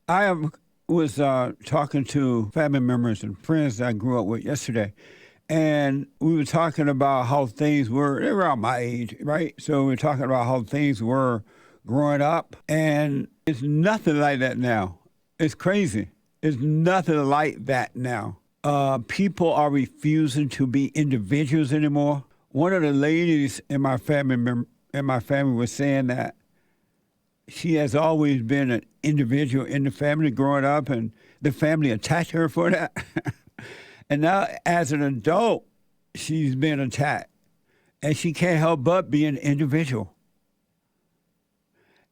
was talking to family members and friends that I grew up with yesterday, and we were talking about how things were. They were around my age, right? So we were talking about how things were growing up, and it's nothing like that now. It's crazy. It's nothing like that now. People are refusing to be individuals anymore. One of the ladies in my family was saying that she has always been an individual in the family growing up, and the family attacked her for that. And now, as an adult, she's been attacked, and she can't help but be an individual.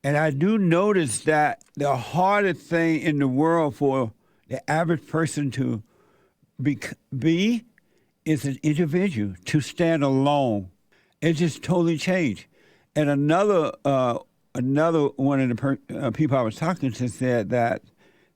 And I do notice that the hardest thing in the world for the average person to be is an individual, to stand alone. It just totally changed. And another one of the people I was talking to said that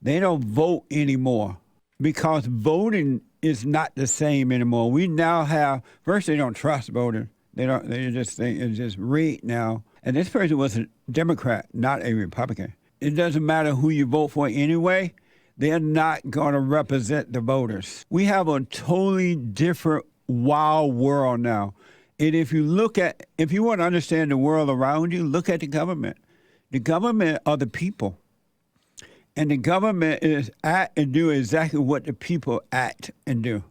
they don't vote anymore because voting is not the same anymore. We now have, first, they don't trust voting. They just think it's just rigged now. And this person was a Democrat, not a Republican. It doesn't matter who you vote for anyway. They're not going to represent the voters. We have a totally different, wild world now. And if you want to understand the world around you, look at the government. The government are the people. And the government is act and do exactly what the people act and do.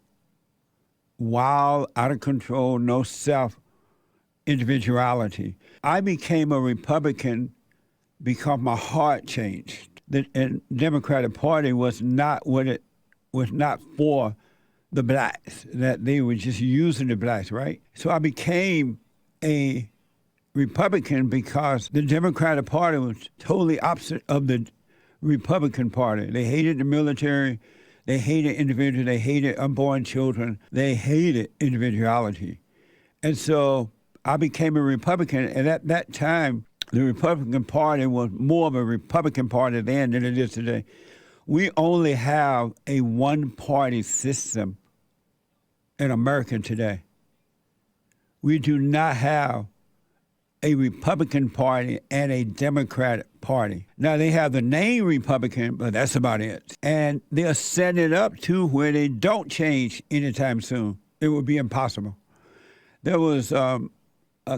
Wild, out of control, no self-individuality. I became a Republican because my heart changed. The Democratic Party was not for the blacks, that they were just using the blacks, right? So I became a Republican because the Democratic Party was totally opposite of the Republican Party. They hated the military, they hated individuals, they hated unborn children, they hated individuality. And so I became a Republican, and at that time, the Republican Party was more of a Republican Party then than it is today. We only have a one-party system in America today. We do not have a Republican Party and a Democratic Party. Now, they have the name Republican, but that's about it. And they're setting it up to where they don't change anytime soon. It would be impossible. There was a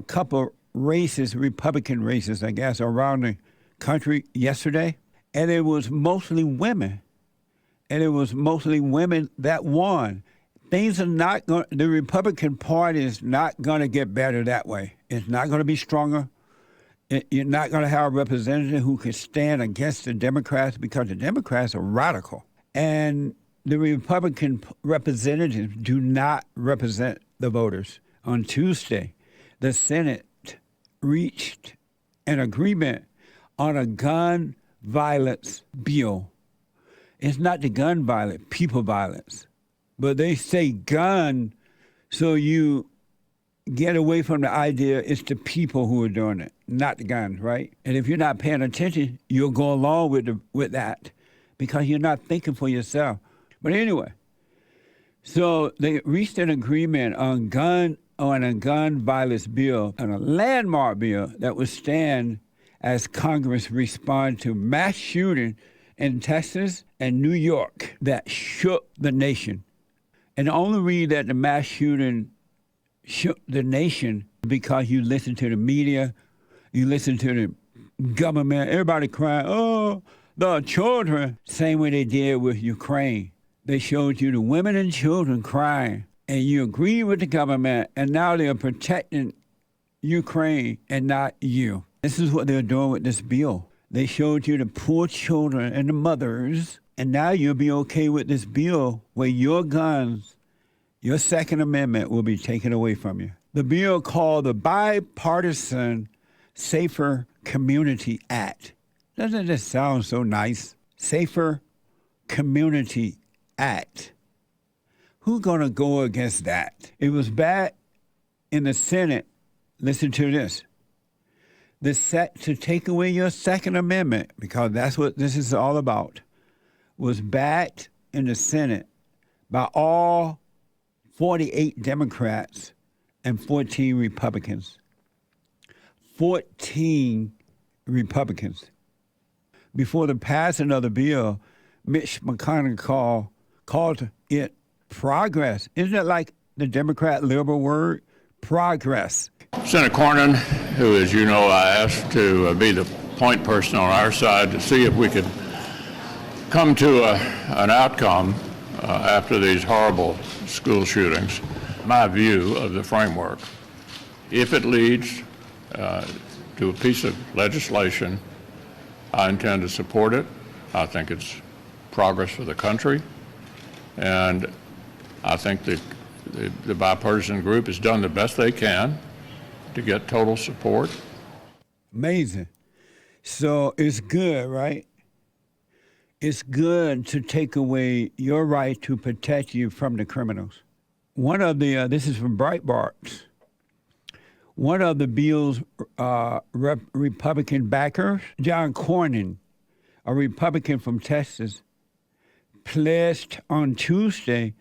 couple races, Republican races, I guess, around the country yesterday, and it was mostly women. And it was mostly women that won. Things are not going. The Republican Party is not going to get better that way. It's not going to be stronger. You're not going to have a representative who can stand against the Democrats because the Democrats are radical. And the Republican representatives do not represent the voters. On Tuesday, the Senate reached an agreement on a gun violence bill. It's not the gun violence, people violence. But they say gun, so you get away from the idea it's the people who are doing it, not the guns, right? And if you're not paying attention, you'll go along with that because you're not thinking for yourself. But anyway, so they reached an agreement on a gun violence bill, on a landmark bill that would stand as Congress respond to mass shooting in Texas and New York that shook the nation. And the only reason that the mass shooting shook the nation because you listen to the media, you listen to the government, everybody crying, oh, the children, same way they did with Ukraine. They showed you the women and children crying, and you agree with the government, and now they're protecting Ukraine and not you. This is what they're doing with this bill. They showed you the poor children and the mothers, and now you'll be okay with this bill where your guns, your Second Amendment will be taken away from you. The bill called the Bipartisan Safer Community Act. Doesn't this sound so nice? Safer Community Act. Who's going to go against that? It was back in the Senate. Listen to this. To take away your Second Amendment, because that's what this is all about, was backed in the Senate by all 48 Democrats and 14 Republicans. 14 Republicans. before the passing of the bill, Mitch McConnell called it progress. Isn't it like the Democrat liberal word? Progress. Senator Cornyn, who, as you know, I asked to be the point person on our side to see if we could come to an outcome after these horrible school shootings. My view of the framework, if it leads to a piece of legislation, I intend to support it. I think it's progress for the country, and I think the bipartisan group has done the best they can to get total support. Amazing. So it's good, right? It's good to take away your right to protect you from the criminals. One of the, this is from Breitbart, one of the bill's Republican backers, John Cornyn, a Republican from Texas, pledged on Tuesday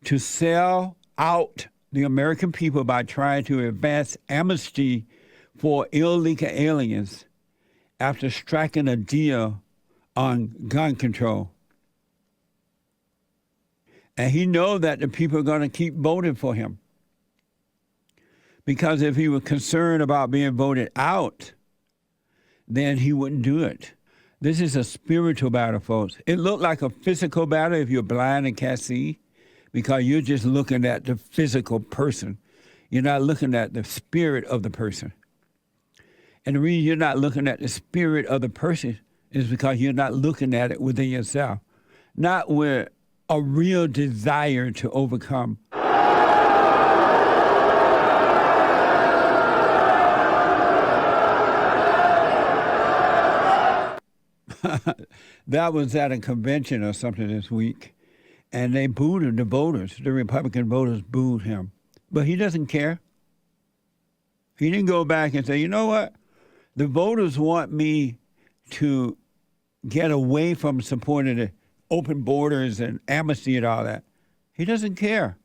to sell out the American people by trying to advance amnesty for illegal aliens after striking a deal on gun control. And he knows that the people are going to keep voting for him. Because if he was concerned about being voted out, then he wouldn't do it. This is a spiritual battle, folks. It looked like a physical battle if you're blind and can't see, because you're just looking at the physical person. You're not looking at the spirit of the person. And the reason you're not looking at the spirit of the person is because you're not looking at it within yourself, not with a real desire to overcome. That was at a convention or something this week, and they booed the voters. The Republican voters booed him. But he doesn't care. He didn't go back and say, you know what? The voters want me to get away from supporting the open borders and amnesty and all that. He doesn't care.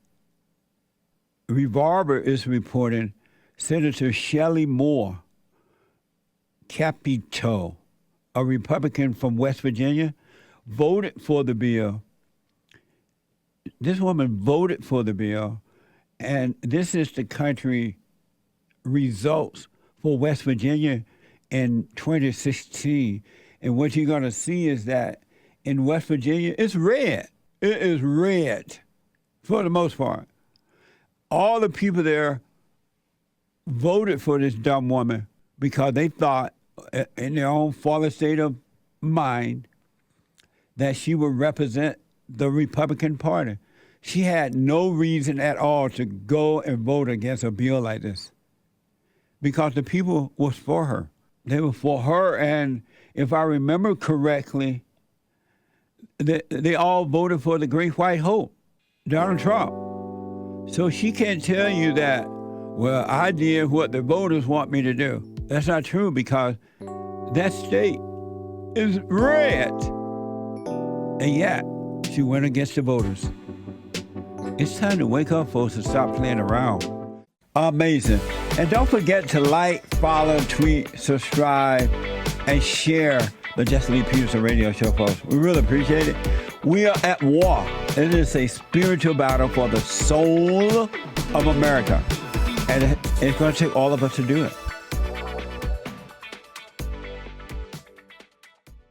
Revolver is reporting Senator Shelley Moore Capito, a Republican from West Virginia, voted for the bill. This woman voted for the bill, and this is the country results for West Virginia in 2016. And what you're going to see is that in West Virginia, it's red. It is red for the most part. All the people there voted for this dumb woman because they thought, in their own fallen state of mind, that she would represent the Republican Party. She had no reason at all to go and vote against a bill like this because the people was for her. They were for her, and if I remember correctly, they all voted for the Great White Hope, Donald Trump. So she can't tell you that, well, I did what the voters want me to do. That's not true because that state is red. And yet, she went against the voters. It's time to wake up, folks, and stop playing around. Amazing. And don't forget to like, follow, tweet, subscribe, and share the Jesse Lee Peterson radio show, folks. We really appreciate it. We are at war. It is a spiritual battle for the soul of America. And it's going to take all of us to do it.